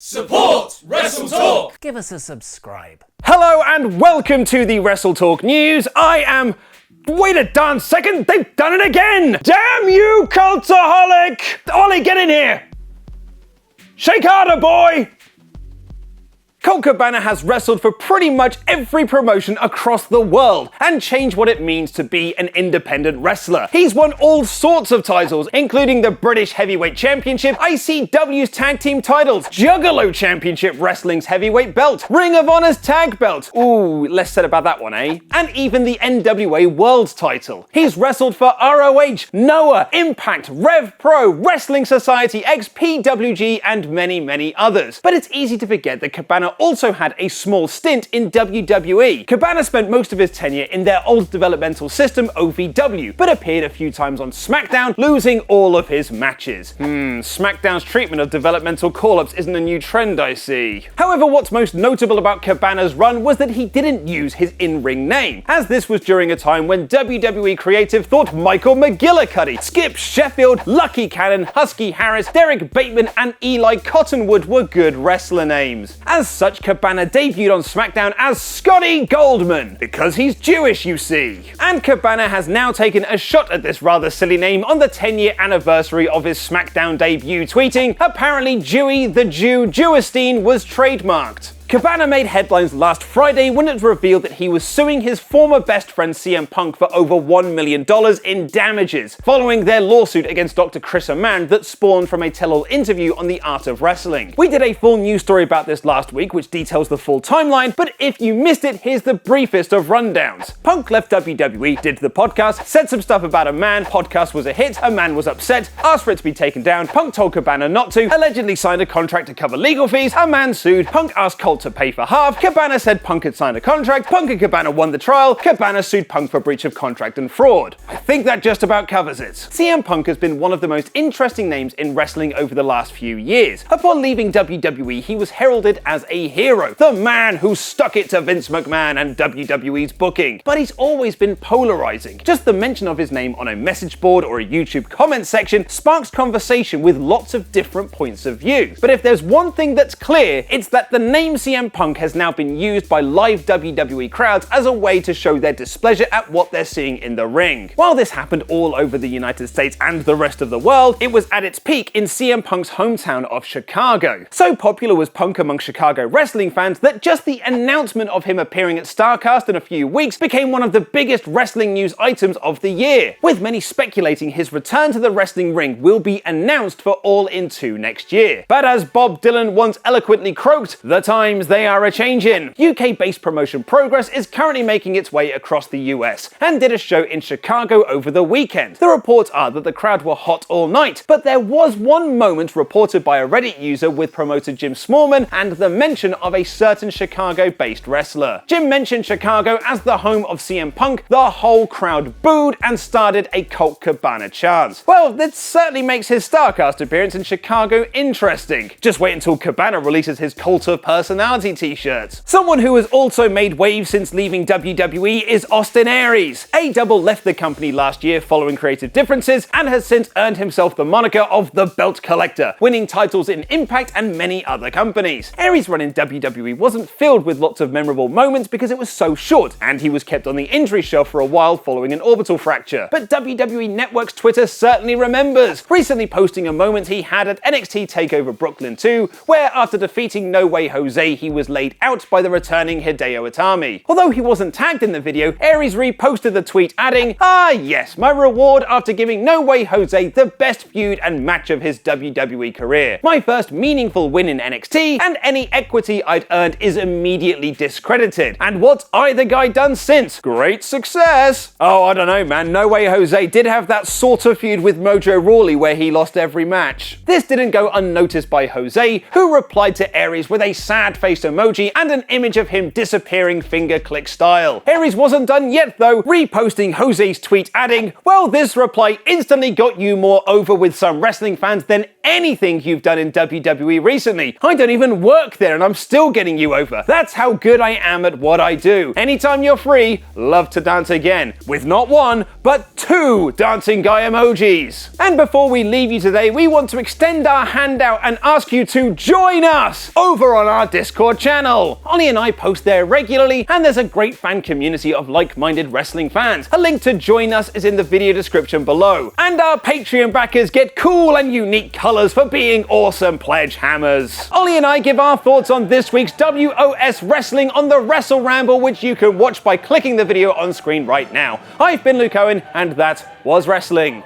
Support WrestleTalk! Give us a subscribe. Hello and welcome to the WrestleTalk news. Wait a darn second, they've done it again! Damn you, cultaholic! Ollie, get in here! Shake harder, boy! Colt Cabana has wrestled for pretty much every promotion across the world and changed what it means to be an independent wrestler. He's won all sorts of titles, including the British Heavyweight Championship, ICW's Tag Team titles, Juggalo Championship Wrestling's Heavyweight Belt, Ring of Honor's Tag Belt, ooh, less said about that one, eh? And even the NWA World title. He's wrestled for ROH, Noah, Impact, Rev Pro, Wrestling Society X, PWG, and many, many others. But it's easy to forget that Cabana also had a small stint in WWE. Cabana spent most of his tenure in their old developmental system, OVW, but appeared a few times on SmackDown, losing all of his matches. SmackDown's treatment of developmental call-ups isn't a new trend, I see. However, what's most notable about Cabana's run was that he didn't use his in-ring name, as this was during a time when WWE creative thought Michael McGillicuddy, Skip Sheffield, Lucky Cannon, Husky Harris, Derek Bateman, and Eli Cottonwood were good wrestler names. As such, Cabana debuted on SmackDown as Scotty Goldman, because he's Jewish, you see. And Cabana has now taken a shot at this rather silly name on the 10-year anniversary of his SmackDown debut, tweeting, "Apparently Jewy the Jew Jewestein was trademarked." Cabana made headlines last Friday when it was revealed that he was suing his former best friend CM Punk for over $1 million in damages, following their lawsuit against Dr. Chris Amand that spawned from a tell-all interview on The Art of Wrestling. We did a full news story about this last week, which details the full timeline, but if you missed it, here's the briefest of rundowns. Punk left WWE, did the podcast, said some stuff about Amand, podcast was a hit, Amand was upset, asked for it to be taken down, Punk told Cabana not to, allegedly signed a contract to cover legal fees, Amand sued, Punk asked Colt to pay for half, Cabana said Punk had signed a contract, Punk and Cabana won the trial, Cabana sued Punk for breach of contract and fraud. I think that just about covers it. CM Punk has been one of the most interesting names in wrestling over the last few years. Upon leaving WWE, he was heralded as a hero, the man who stuck it to Vince McMahon and WWE's booking. But he's always been polarizing. Just the mention of his name on a message board or a YouTube comment section sparks conversation with lots of different points of view. But if there's one thing that's clear, it's that the name CM Punk has now been used by live WWE crowds as a way to show their displeasure at what they're seeing in the ring. While this happened all over the United States and the rest of the world, it was at its peak in CM Punk's hometown of Chicago. So popular was Punk among Chicago wrestling fans that just the announcement of him appearing at StarCast in a few weeks became one of the biggest wrestling news items of the year, with many speculating his return to the wrestling ring will be announced for All In 2 next year. But as Bob Dylan once eloquently croaked, the times they are a-changin'. UK-based promotion Progress is currently making its way across the US and did a show in Chicago over the weekend. The reports are that the crowd were hot all night, but there was one moment reported by a Reddit user with promoter Jim Smallman and the mention of a certain Chicago-based wrestler. Jim mentioned Chicago as the home of CM Punk, the whole crowd booed and started a Colt Cabana chant. Well, that certainly makes his StarCast appearance in Chicago interesting. Just wait until Cabana releases his Cult of Personality t-shirts. Someone who has also made waves since leaving WWE is Austin Aries. A-Double left the company last year following creative differences and has since earned himself the moniker of the Belt Collector, winning titles in Impact and many other companies. Aries' run in WWE wasn't filled with lots of memorable moments because it was so short, and he was kept on the injury shelf for a while following an orbital fracture. But WWE Network's Twitter certainly remembers, recently posting a moment he had at NXT TakeOver Brooklyn 2, where after defeating No Way Jose, he was laid out by the returning Hideo Itami. Although he wasn't tagged in the video, Aries reposted the tweet adding, "Ah yes, my reward after giving No Way Jose the best feud and match of his WWE career. My first meaningful win in NXT, and any equity I'd earned is immediately discredited. And what's either guy done since? Great success." Oh, I don't know, man. No Way Jose did have that sort of feud with Mojo Rawley where he lost every match. This didn't go unnoticed by Jose, who replied to Aries with a sad face emoji and an image of him disappearing finger click style. Aries wasn't done yet though, reposting Jose's tweet adding, "Well, this reply instantly got you more over with some wrestling fans than anything you've done in WWE recently. I don't even work there and I'm still getting you over. That's how good I am at what I do. Anytime you're free, love to dance again." With not one, but 2 dancing guy emojis. And before we leave you today, we want to extend our hand out and ask you to join us over on our Discord channel. Ollie and I post there regularly, and there's a great fan community of like-minded wrestling fans. A link to join us is in the video description below. And our Patreon backers get cool and unique colors for being awesome pledge hammers. Ollie and I give our thoughts on this week's WOS Wrestling on the Wrestle Ramble, which you can watch by clicking the video on screen right now. I've been Luke Owen, and that was wrestling.